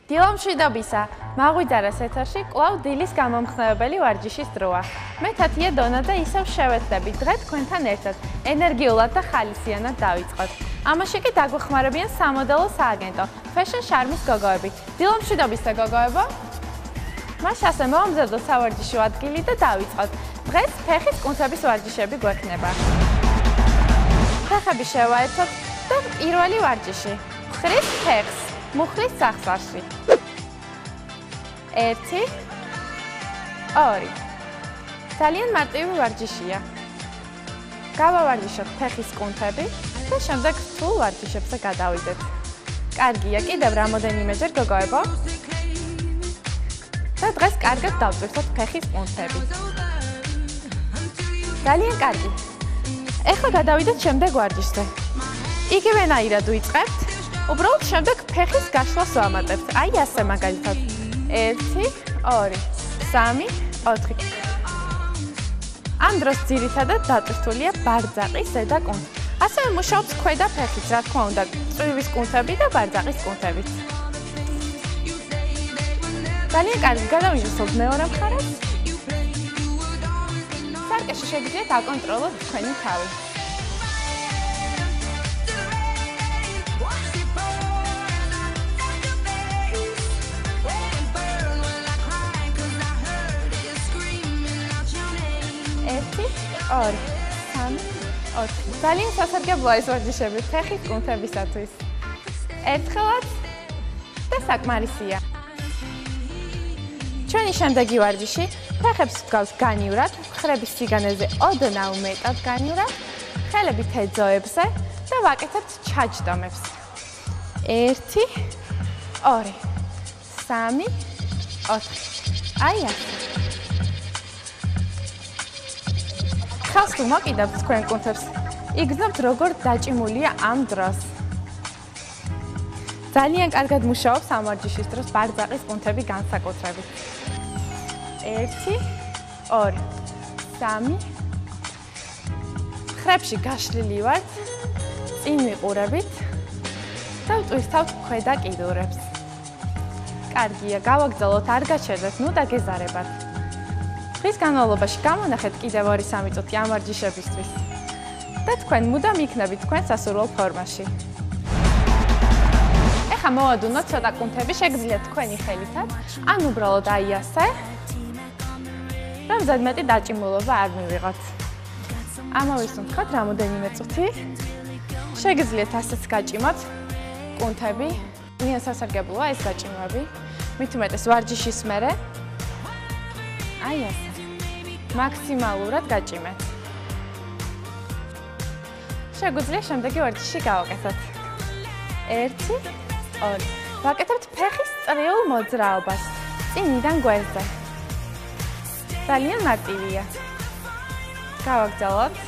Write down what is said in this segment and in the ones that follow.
დილა მშვიდობისა, მაღვიძარას ეთერში კვლავ დილის გამომხნევებელი ვარჯიშის დროა. მე თათია დონა და ისევ შევეცდებით დღე თქვენთან ერთად ენერგიულად და ხალისიანად დავიწყოთ. ამაში კი დაგვეხმარებიან სამოდელო სააგენტო Fashion Charm-ის გოგოები. დილა მშვიდობისა გოგოებო. მას ასე მოვამზადოთ სავარჯიშო ადგილი და დავიწყოთ. დღეს ფეხის კუნთების ვარჯიშები გვექნება. ფეხები შევაერთოთ და პირველი ვარჯიში. ხრის ფეხს მუხლის სახსარში. 1 2 ძალიან მარტივი ვარჯიშია. გავავარჯიშოთ ფეხის კუნთები და შემდეგ სულ ვარჯიშებზე გადავიდეთ. კარგია, კიდევ რამოდენიმეჯერ გოგოებო. და დღეს კარგად დავწვირთოთ ფეხის კუნთები. ძალიან კარგი. ეხლა გადავიდეთ შემდეგ ვარჯიშზე. იგივენაირად ვიწყებთ. უბრალოდ შემდეგ ფეხის გაშლას ვამატებთ. აი ასე მაგალითად. 1 2 3 4 ამ დროს ძირითადად დატვირთულია ბარძაყის ზედა კუნთი. ასევე მუშაობს ქვედა ფეხიც, რა თქმა უნდა, წვივის კუნთები და ბარძაყის კუნთებით. ძალიან კარგი, გადავიზუსტოთ მეორე მხარეს. სარკეში შეგიძლიათ აკონტროლოთ თქვენი თავი. ორი, სამი, ოთხი. ძალიან სასარგებლოა ეს ვარჯიშები ფეხის კუნთებისათვის. ერთხელაც და საკმარისია. ჩვენი შემდეგი ვარჯიში ფეხებს ვდგავს განივრად, მხრების სიგანეზე ოდნავ მეტად განივრად, ხელები თეძოებზე და ვაკეთებთ ჩაჯდომებს. 1 2 3 4 აი ასე. ხალს თუ მოკიდებთ თქვენ კუნთებს, იგრძნობთ როგორ დაჭიმულია ამ დროს. ძალიან კარგად მუშაობს ამ ვარჯიშის დროს ბარძაყის კუნთები განსაკუთრებით. 1 2 3 მხრებში გაშლილი ვართ, წინ ვიყურებით და ვტვირთავთ ქვედა კიდურებს. კარგია, გავაგრძელოთ, არ გაჩერდეთ, ნუ დაგეზარებათ. დღის განმავლობაში გამონახეთ კიდევ 2-3 წუთი ამ ვარჯიშებისთვის და თქვენ მუდამ იქნებით თქვენ სასურველ ფორმაში. ეხლა მოვადუნოთ ცოტა კუნთები, შეგიძლიათ თქვენი ხელითაც, ან უბრალოდ აი ასე, რომ ზედმეტი დაჭიმულობა არ მივიღოთ. ამავე ვისუნთქოთ რამოდენიმე წუთი. შეგიძლიათ ასეც გაჭიმოთ კუნთები, ძალიან სასარგებლოა ეს გაჭიმვები, მით უმეტეს ვარჯიშის მერე. აი ასე. მაქსიმალურად გაჭიმეთ. შეგვიძლია შემდეგი ვარჯიში გავაკეთოთ. 1 2 ვაკეთებთ ფეხის წრიულ მოძრაობას წინიდან გვერდზე. ძალიან მარტივია. გავაგრძელოთ.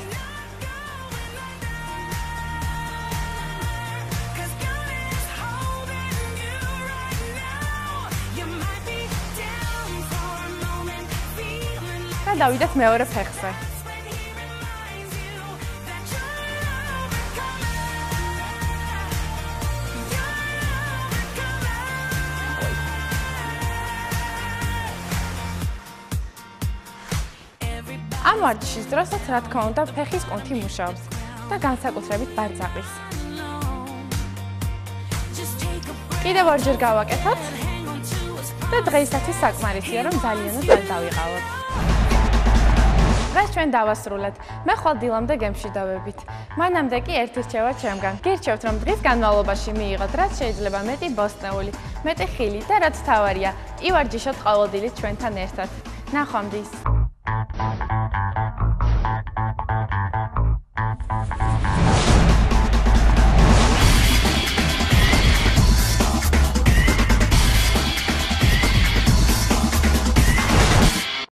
დავიდეთ მეორე ფეხზე. ამ ვარჯიშის დროსაც, რა თქმა უნდა, ფეხის კუნთი მუშაობს და განსაკუთრებით ბარძაყის. კიდევ ორჯერ გავაკეთოთ და დღეისათვის საკმარისია, რომ ძალიანად არ დავიყავოთ. დღეს ჩვენ დავასრულეთ. მე ხვალ დილამდე გემშვიდობებით. მანამდე კი ერთი რჩევა ჩემგან. გირჩევთ, რომ დღის განმავლობაში მიიღოთ რაც შეიძლება მეტი ბოსტნეული, მეტი ხილი და რაც თავარია, ივარჯიშოთ ყოველდღიურად ჩვენთან ერთად. ნახვამდის.